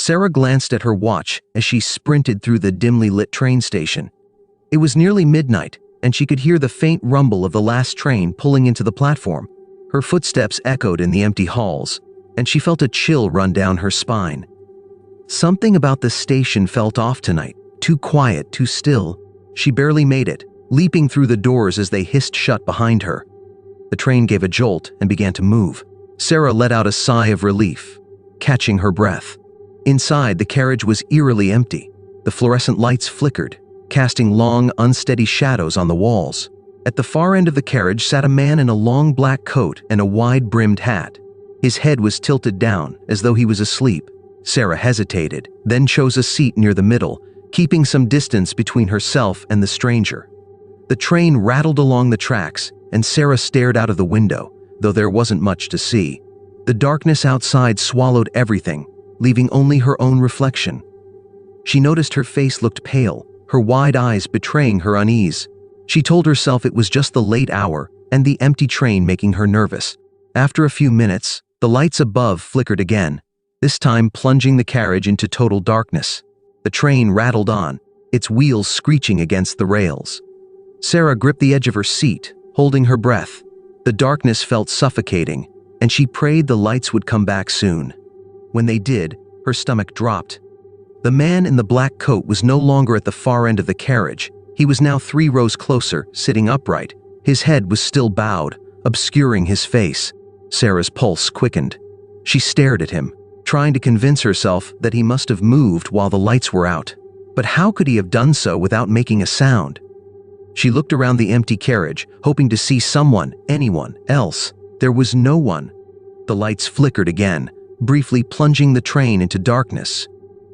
Sarah glanced at her watch as she sprinted through the dimly lit train station. It was nearly midnight, and she could hear the faint rumble of the last train pulling into the platform. Her footsteps echoed in the empty halls, and she felt a chill run down her spine. Something about the station felt off tonight, too quiet, too still. She barely made it, leaping through the doors as they hissed shut behind her. The train gave a jolt and began to move. Sarah let out a sigh of relief, catching her breath. Inside, the carriage was eerily empty. The fluorescent lights flickered, casting long, unsteady shadows on the walls. At the far end of the carriage sat a man in a long black coat and a wide-brimmed hat. His head was tilted down, as though he was asleep. Sarah hesitated, then chose a seat near the middle, keeping some distance between herself and the stranger. The train rattled along the tracks, and Sarah stared out of the window, though there wasn't much to see. The darkness outside swallowed everything, leaving only her own reflection. She noticed her face looked pale, her wide eyes betraying her unease. She told herself it was just the late hour and the empty train making her nervous. After a few minutes, the lights above flickered again, this time plunging the carriage into total darkness. The train rattled on, its wheels screeching against the rails. Sarah gripped the edge of her seat, holding her breath. The darkness felt suffocating, and she prayed the lights would come back soon. When they did, her stomach dropped. The man in the black coat was no longer at the far end of the carriage. He was now 3 rows closer, sitting upright. His head was still bowed, obscuring his face. Sarah's pulse quickened. She stared at him, trying to convince herself that he must have moved while the lights were out. But how could he have done so without making a sound? She looked around the empty carriage, hoping to see someone, anyone else. There was no one. The lights flickered again, briefly plunging the train into darkness.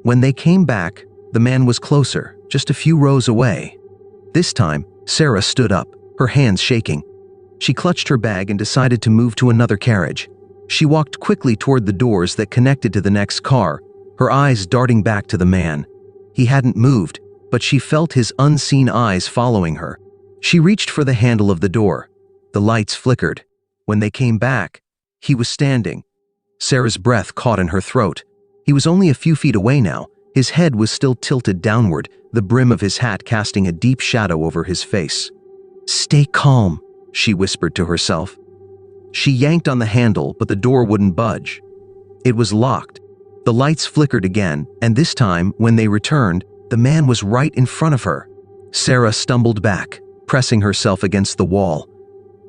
When they came back, the man was closer, just a few rows away. This time, Sarah stood up, her hands shaking. She clutched her bag and decided to move to another carriage. She walked quickly toward the doors that connected to the next car, her eyes darting back to the man. He hadn't moved, but she felt his unseen eyes following her. She reached for the handle of the door. The lights flickered. When they came back, he was standing. Sarah's breath caught in her throat. He was only a few feet away now. His head was still tilted downward, the brim of his hat casting a deep shadow over his face. "Stay calm," she whispered to herself. She yanked on the handle, but the door wouldn't budge. It was locked. The lights flickered again, and this time, when they returned, the man was right in front of her. Sarah stumbled back, pressing herself against the wall.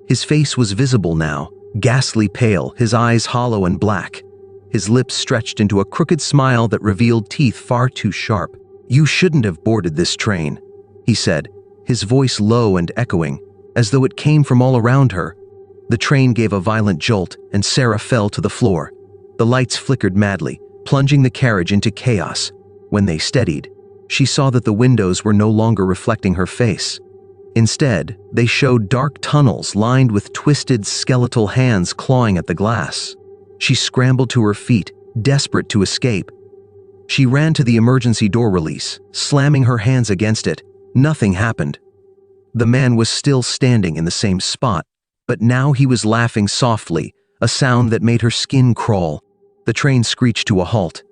His face was visible now, ghastly pale, his eyes hollow and black. His lips stretched into a crooked smile that revealed teeth far too sharp. "You shouldn't have boarded this train," he said, his voice low and echoing, as though it came from all around her. The train gave a violent jolt, and Sarah fell to the floor. The lights flickered madly, plunging the carriage into chaos. When they steadied, she saw that the windows were no longer reflecting her face. Instead, they showed dark tunnels lined with twisted, skeletal hands clawing at the glass. She scrambled to her feet, desperate to escape. She ran to the emergency door release, slamming her hands against it. Nothing happened. The man was still standing in the same spot, but now he was laughing softly, a sound that made her skin crawl. The train screeched to a halt.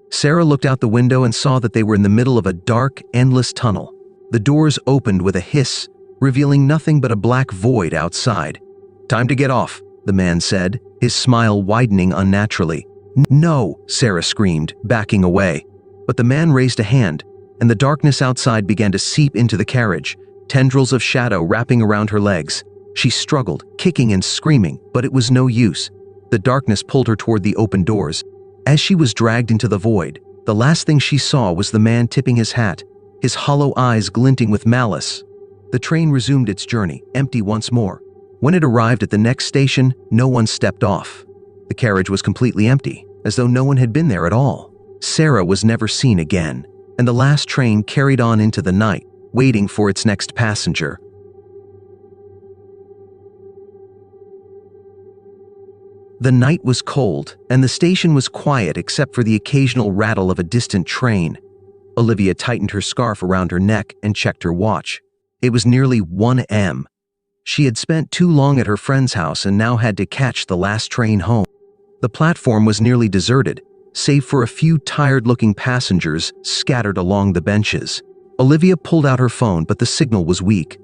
Sarah looked out the window and saw that they were in the middle of a dark, endless tunnel. The doors opened with a hiss, revealing nothing but a black void outside. "Time to get off," the man said, his smile widening unnaturally. "No," Sarah screamed, backing away. But the man raised a hand, and the darkness outside began to seep into the carriage, tendrils of shadow wrapping around her legs. She struggled, kicking and screaming, but it was no use. The darkness pulled her toward the open doors. As she was dragged into the void, the last thing she saw was the man tipping his hat, his hollow eyes glinting with malice. The train resumed its journey, empty once more. When it arrived at the next station, no one stepped off. The carriage was completely empty, as though no one had been there at all. Sarah was never seen again, and the last train carried on into the night, waiting for its next passenger. The night was cold, and the station was quiet except for the occasional rattle of a distant train. Olivia tightened her scarf around her neck and checked her watch. It was nearly 1 a.m. She had spent too long at her friend's house and now had to catch the last train home. The platform was nearly deserted, save for a few tired-looking passengers scattered along the benches. Olivia pulled out her phone, but the signal was weak.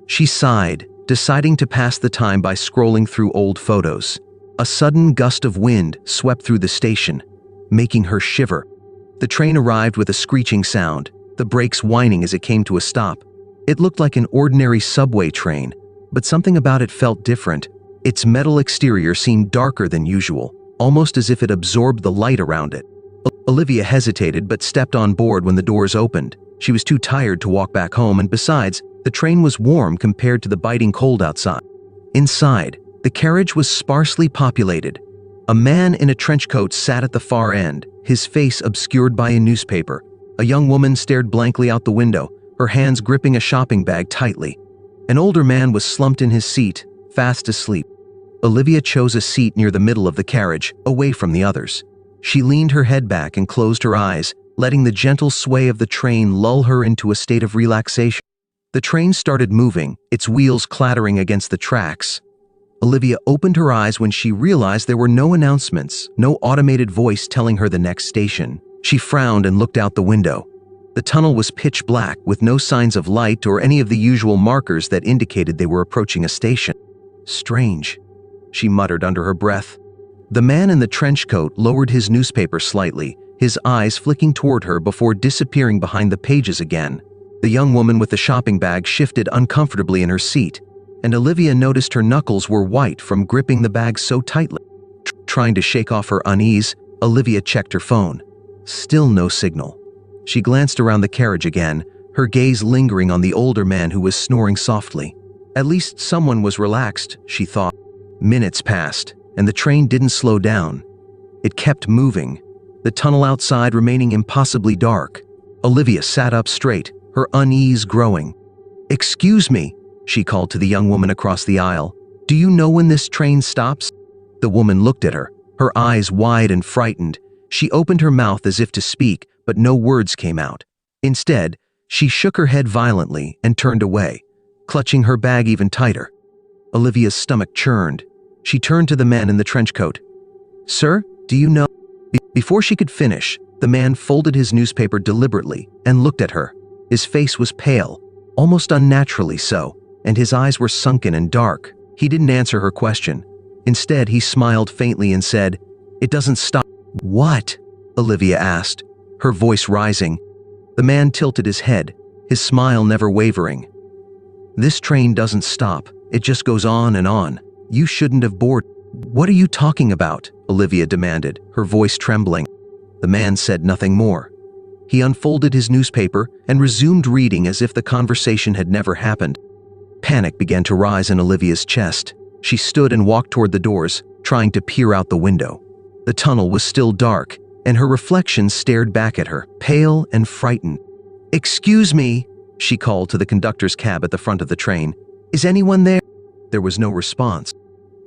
She sighed, deciding to pass the time by scrolling through old photos. A sudden gust of wind swept through the station, making her shiver. The train arrived with a screeching sound, the brakes whining as it came to a stop. It looked like an ordinary subway train, but something about it felt different. Its metal exterior seemed darker than usual, almost as if it absorbed the light around it. Olivia hesitated but stepped on board when the doors opened. She was too tired to walk back home, and besides, the train was warm compared to the biting cold outside. Inside, the carriage was sparsely populated. A man in a trench coat sat at the far end, his face obscured by a newspaper. A young woman stared blankly out the window, her hands gripping a shopping bag tightly. An older man was slumped in his seat, fast asleep. Olivia chose a seat near the middle of the carriage, away from the others. She leaned her head back and closed her eyes, letting the gentle sway of the train lull her into a state of relaxation. The train started moving, its wheels clattering against the tracks. Olivia opened her eyes when she realized there were no announcements, no automated voice telling her the next station. She frowned and looked out the window. The tunnel was pitch black, with no signs of light or any of the usual markers that indicated they were approaching a station. Strange, she muttered under her breath. The man in the trench coat lowered his newspaper slightly, his eyes flicking toward her before disappearing behind the pages again. The young woman with the shopping bag shifted uncomfortably in her seat, and Olivia noticed her knuckles were white from gripping the bag so tightly. Trying to shake off her unease, Olivia checked her phone. Still no signal. She glanced around the carriage again, her gaze lingering on the older man who was snoring softly. At least someone was relaxed, she thought. Minutes passed, and the train didn't slow down. It kept moving, the tunnel outside remaining impossibly dark. Olivia sat up straight, her unease growing. "Excuse me," she called to the young woman across the aisle. "Do you know when this train stops?" The woman looked at her, her eyes wide and frightened. She opened her mouth as if to speak, but no words came out. Instead, she shook her head violently and turned away, clutching her bag even tighter. Olivia's stomach churned. She turned to the man in the trench coat. "Sir, do you know?" Before she could finish, the man folded his newspaper deliberately and looked at her. His face was pale, almost unnaturally so, and his eyes were sunken and dark. He didn't answer her question. Instead, he smiled faintly and said, "It doesn't stop." "What?" Olivia asked, her voice rising. The man tilted his head, his smile never wavering. "This train doesn't stop. It just goes on and on. You shouldn't have boarded." "What are you talking about?" Olivia demanded, her voice trembling. The man said nothing more. He unfolded his newspaper and resumed reading as if the conversation had never happened. Panic began to rise in Olivia's chest. She stood and walked toward the doors, trying to peer out the window. The tunnel was still dark, and her reflection stared back at her, pale and frightened. "Excuse me," she called to the conductor's cab at the front of the train. "Is anyone there?" There was no response.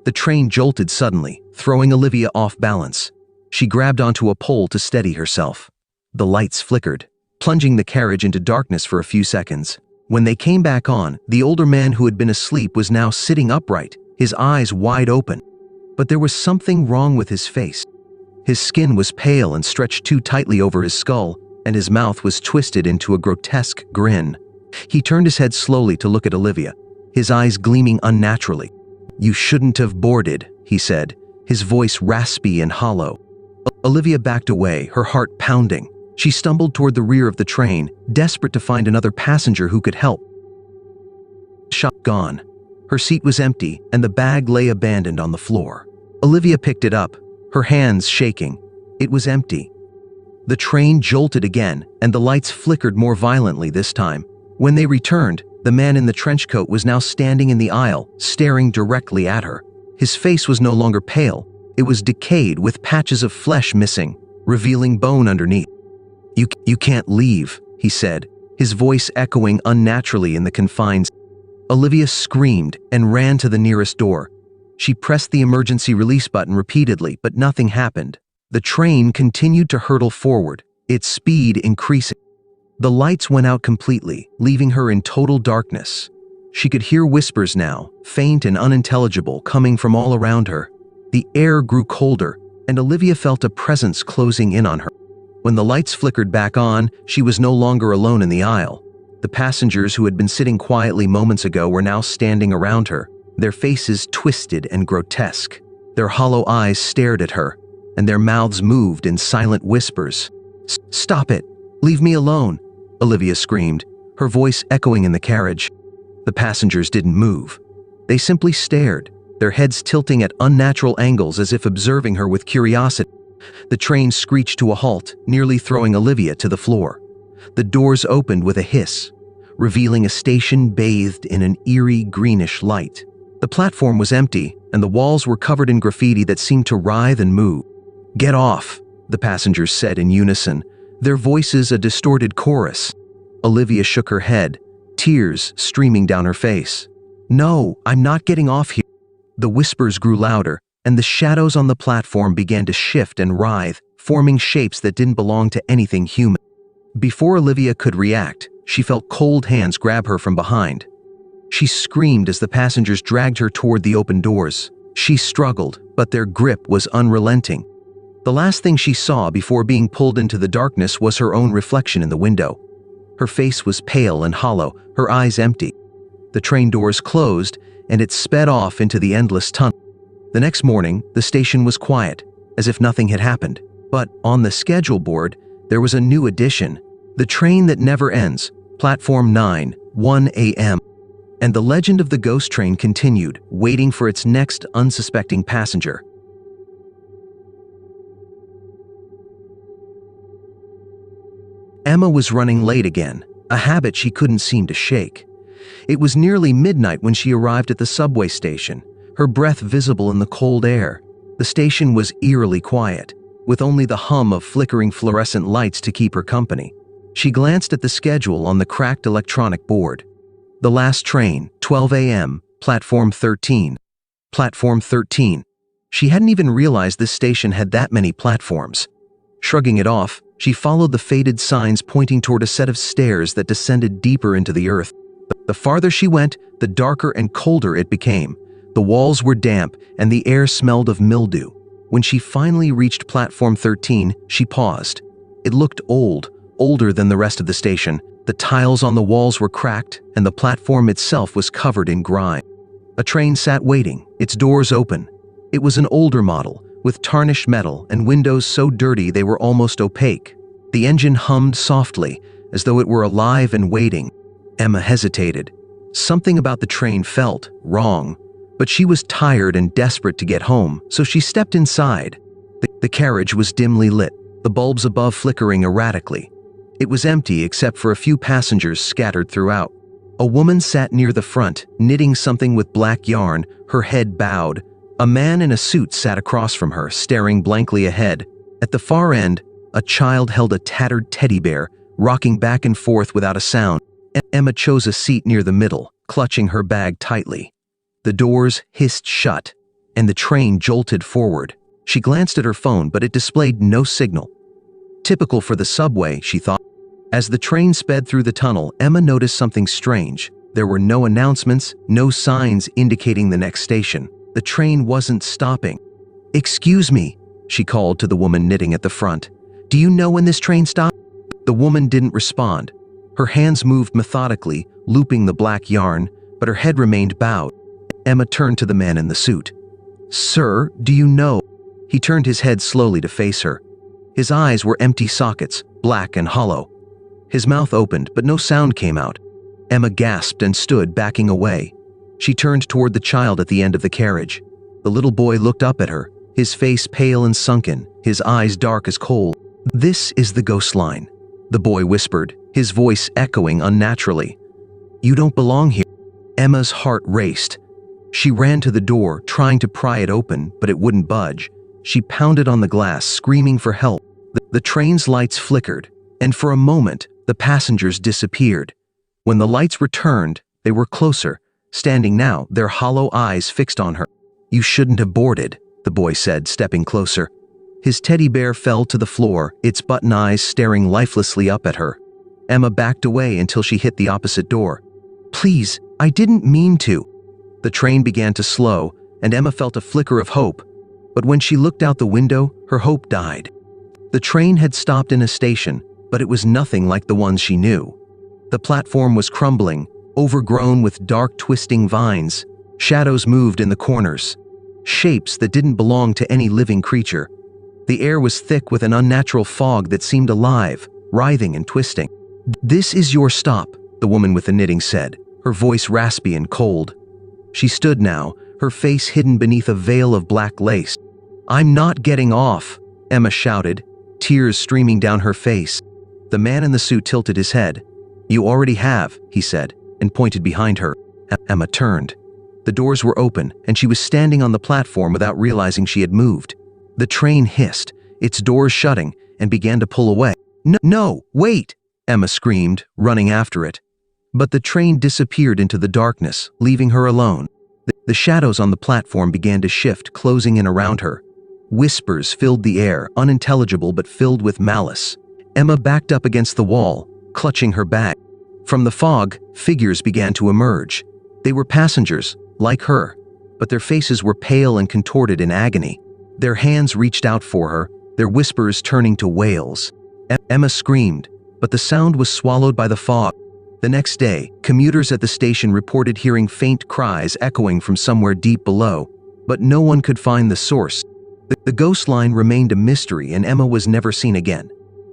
The train jolted suddenly, throwing Olivia off balance. She grabbed onto a pole to steady herself. The lights flickered, plunging the carriage into darkness for a few seconds. When they came back on, the older man who had been asleep was now sitting upright, his eyes wide open. But there was something wrong with his face. His skin was pale and stretched too tightly over his skull, and his mouth was twisted into a grotesque grin. He turned his head slowly to look at Olivia, his eyes gleaming unnaturally. "You shouldn't have boarded," he said, his voice raspy and hollow. Olivia backed away, her heart pounding. She stumbled toward the rear of the train, desperate to find another passenger who could help. Shop gone. Her seat was empty, and the bag lay abandoned on the floor. Olivia picked it up, her hands shaking. It was empty. The train jolted again, and the lights flickered more violently this time. When they returned, the man in the trench coat was now standing in the aisle, staring directly at her. His face was no longer pale. It was decayed, with patches of flesh missing, revealing bone underneath. You can't leave," he said, his voice echoing unnaturally in the confines. Olivia screamed and ran to the nearest door. She pressed the emergency release button repeatedly, but nothing happened. The train continued to hurtle forward, its speed increasing. The lights went out completely, leaving her in total darkness. She could hear whispers now, faint and unintelligible, coming from all around her. The air grew colder, and Olivia felt a presence closing in on her. When the lights flickered back on, she was no longer alone in the aisle. The passengers who had been sitting quietly moments ago were now standing around her, their faces twisted and grotesque. Their hollow eyes stared at her, and their mouths moved in silent whispers. "Stop it! Leave me alone!" Olivia screamed, her voice echoing in the carriage. The passengers didn't move. They simply stared, their heads tilting at unnatural angles as if observing her with curiosity. The train screeched to a halt, nearly throwing Olivia to the floor. The doors opened with a hiss, revealing a station bathed in an eerie greenish light. The platform was empty, and the walls were covered in graffiti that seemed to writhe and move. "Get off," the passengers said in unison, their voices a distorted chorus. Olivia shook her head, tears streaming down her face. "No, I'm not getting off here." The whispers grew louder, and the shadows on the platform began to shift and writhe, forming shapes that didn't belong to anything human. Before Olivia could react, she felt cold hands grab her from behind. She screamed as the passengers dragged her toward the open doors. She struggled, but their grip was unrelenting. The last thing she saw before being pulled into the darkness was her own reflection in the window. Her face was pale and hollow, her eyes empty. The train doors closed, and it sped off into the endless tunnel. The next morning, the station was quiet, as if nothing had happened. But on the schedule board, there was a new addition: the train that never ends, Platform 9, 1 a.m. And the legend of the ghost train continued, waiting for its next unsuspecting passenger. Emma was running late again, a habit she couldn't seem to shake. It was nearly midnight when she arrived at the subway station, her breath visible in the cold air. The station was eerily quiet, with only the hum of flickering fluorescent lights to keep her company. She glanced at the schedule on the cracked electronic board. The last train, 12 a.m., Platform 13. Platform 13. She hadn't even realized this station had that many platforms. Shrugging it off, she followed the faded signs pointing toward a set of stairs that descended deeper into the earth. The farther she went, the darker and colder it became. The walls were damp, and the air smelled of mildew. When she finally reached Platform 13, she paused. It looked old, older than the rest of the station. The tiles on the walls were cracked, and the platform itself was covered in grime. A train sat waiting, its doors open. It was an older model, with tarnished metal and windows so dirty they were almost opaque. The engine hummed softly, as though it were alive and waiting. Emma hesitated. Something about the train felt wrong, but she was tired and desperate to get home, so she stepped inside. The carriage was dimly lit, the bulbs above flickering erratically. It was empty except for a few passengers scattered throughout. A woman sat near the front, knitting something with black yarn, her head bowed. A man in a suit sat across from her, staring blankly ahead. At the far end, a child held a tattered teddy bear, rocking back and forth without a sound. Emma chose a seat near the middle, clutching her bag tightly. The doors hissed shut, and the train jolted forward. She glanced at her phone, but it displayed no signal. Typical for the subway, she thought. As the train sped through the tunnel, Emma noticed something strange. There were no announcements, no signs indicating the next station. The train wasn't stopping. "Excuse me," she called to the woman knitting at the front. "Do you know when this train stopped?" The woman didn't respond. Her hands moved methodically, looping the black yarn, but her head remained bowed. Emma turned to the man in the suit. "Sir, do you know?" He turned his head slowly to face her. His eyes were empty sockets, black and hollow. His mouth opened, but no sound came out. Emma gasped and stood, backing away. She turned toward the child at the end of the carriage. The little boy looked up at her, his face pale and sunken, his eyes dark as coal. "This is the ghost line," the boy whispered, his voice echoing unnaturally. "You don't belong here." Emma's heart raced. She ran to the door, trying to pry it open, but it wouldn't budge. She pounded on the glass, screaming for help. The train's lights flickered, and for a moment, the passengers disappeared. When the lights returned, they were closer, standing now, their hollow eyes fixed on her. "You shouldn't have boarded," the boy said, stepping closer. His teddy bear fell to the floor, its button eyes staring lifelessly up at her. Emma backed away until she hit the opposite door. "Please, I didn't mean to." The train began to slow, and Emma felt a flicker of hope, But when she looked out the window, her hope died. The train had stopped in a station, but it was nothing like the ones she knew. The platform was crumbling, overgrown with dark twisting vines. Shadows moved in the corners, shapes that didn't belong to any living creature. The air was thick with an unnatural fog that seemed alive, writhing and twisting. "This is your stop," the woman with the knitting said, her voice raspy and cold. She stood now, her face hidden beneath a veil of black lace. "I'm not getting off," Emma shouted, tears streaming down her face. The man in the suit tilted his head. "You already have," he said, and pointed behind her. Emma turned. The doors were open, and she was standing on the platform without realizing she had moved. The train hissed, its doors shutting, and began to pull away. No, wait!" Emma screamed, running after it. But the train disappeared into the darkness, leaving her alone. The shadows on the platform began to shift, closing in around her. Whispers filled the air, unintelligible but filled with malice. Emma backed up against the wall, clutching her bag. From the fog, figures began to emerge. They were passengers, like her, but their faces were pale and contorted in agony. Their hands reached out for her, their whispers turning to wails. Emma screamed, but the sound was swallowed by the fog. The next day, commuters at the station reported hearing faint cries echoing from somewhere deep below, but no one could find the source. The ghost line remained a mystery, and Emma was never seen again.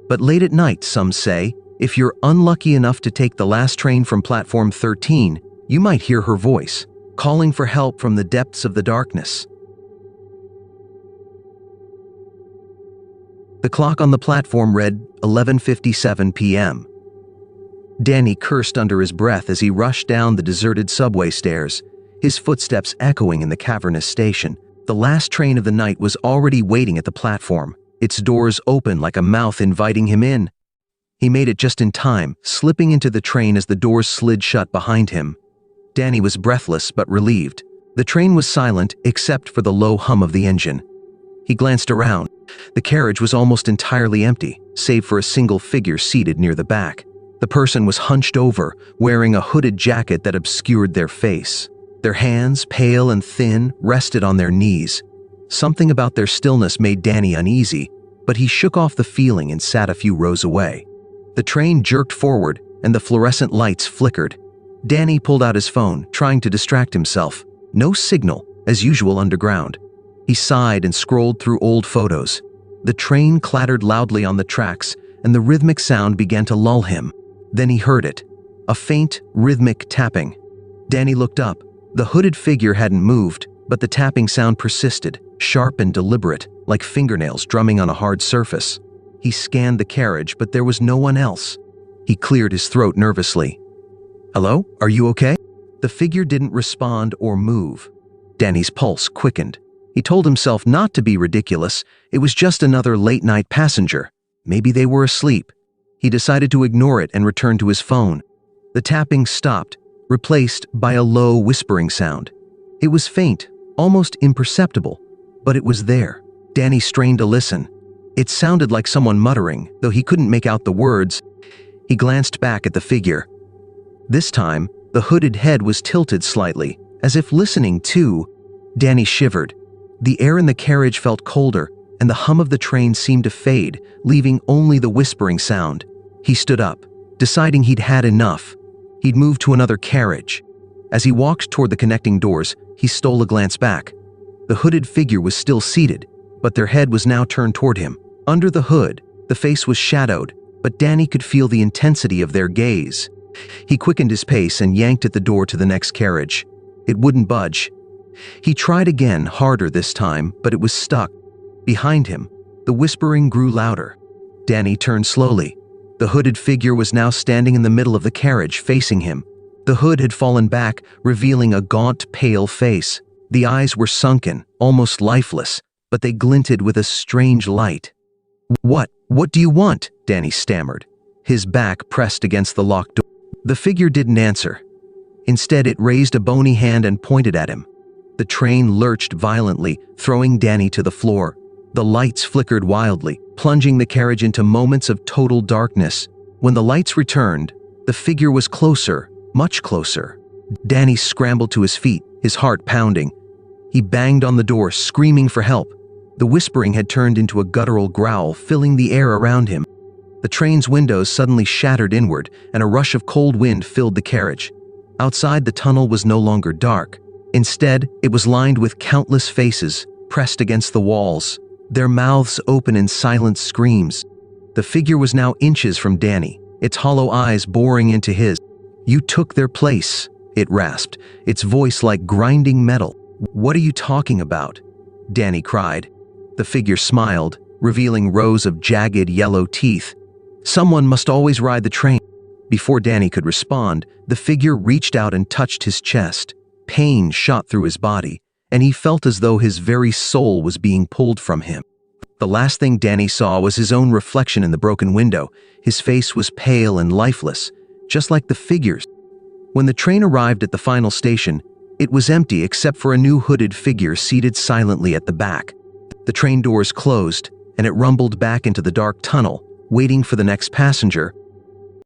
But late at night, some say, if you're unlucky enough to take the last train from platform 13, you might hear her voice, calling for help from the depths of the darkness. The clock on the platform read 11:57 p.m. Danny cursed under his breath as he rushed down the deserted subway stairs, his footsteps echoing in the cavernous station. The last train of the night was already waiting at the platform, its doors open like a mouth inviting him in. He made it just in time, slipping into the train as the doors slid shut behind him. Danny was breathless but relieved. The train was silent except for the low hum of the engine. He glanced around. The carriage was almost entirely empty, save for a single figure seated near the back. The person was hunched over, wearing a hooded jacket that obscured their face. Their hands, pale and thin, rested on their knees. Something about their stillness made Danny uneasy, but he shook off the feeling and sat a few rows away. The train jerked forward, and the fluorescent lights flickered. Danny pulled out his phone, trying to distract himself. No signal, as usual underground. He sighed and scrolled through old photos. The train clattered loudly on the tracks, and the rhythmic sound began to lull him. Then he heard it, a faint, rhythmic tapping. Danny looked up. The hooded figure hadn't moved, but the tapping sound persisted, sharp and deliberate, like fingernails drumming on a hard surface. He scanned the carriage, but there was no one else. He cleared his throat nervously. "Hello? Are you okay?" The figure didn't respond or move. Danny's pulse quickened. He told himself not to be ridiculous. It was just another late-night passenger. Maybe they were asleep. He decided to ignore it and return to his phone. The tapping stopped, replaced by a low whispering sound. It was faint, almost imperceptible, but it was there. Danny strained to listen. It sounded like someone muttering, though he couldn't make out the words. He glanced back at the figure. This time, the hooded head was tilted slightly, as if listening too. Danny shivered. The air in the carriage felt colder, and the hum of the train seemed to fade, leaving only the whispering sound. He stood up, deciding he'd had enough. He'd moved to another carriage. As he walked toward the connecting doors, he stole a glance back. The hooded figure was still seated, but their head was now turned toward him. Under the hood, the face was shadowed, but Danny could feel the intensity of their gaze. He quickened his pace and yanked at the door to the next carriage. It wouldn't budge. He tried again, harder this time, but it was stuck. Behind him, the whispering grew louder. Danny turned slowly. The hooded figure was now standing in the middle of the carriage, facing him. The hood had fallen back, revealing a gaunt, pale face. The eyes were sunken, almost lifeless, but they glinted with a strange light. What do you want?" Danny stammered, his back pressed against the locked door. The figure didn't answer. Instead, it raised a bony hand and pointed at him. The train lurched violently, throwing Danny to the floor. The lights flickered wildly, plunging the carriage into moments of total darkness. When the lights returned, the figure was closer, much closer. Danny scrambled to his feet, his heart pounding. He banged on the door, screaming for help, The whispering had turned into a guttural growl, filling the air around him. The train's windows suddenly shattered inward, and a rush of cold wind filled the carriage. Outside, the tunnel was no longer dark. Instead, it was lined with countless faces, pressed against the walls, their mouths open in silent screams. The figure was now inches from Danny, its hollow eyes boring into his. "You took their place," it rasped, its voice like grinding metal. "What are you talking about?" Danny cried. The figure smiled, revealing rows of jagged yellow teeth. "Someone must always ride the train." Before Danny could respond, the figure reached out and touched his chest. Pain shot through his body, and he felt as though his very soul was being pulled from him. The last thing Danny saw was his own reflection in the broken window. His face was pale and lifeless, just like the figure's. When the train arrived at the final station, it was empty except for a new hooded figure seated silently at the back. The train doors closed, and it rumbled back into the dark tunnel, waiting for the next passenger,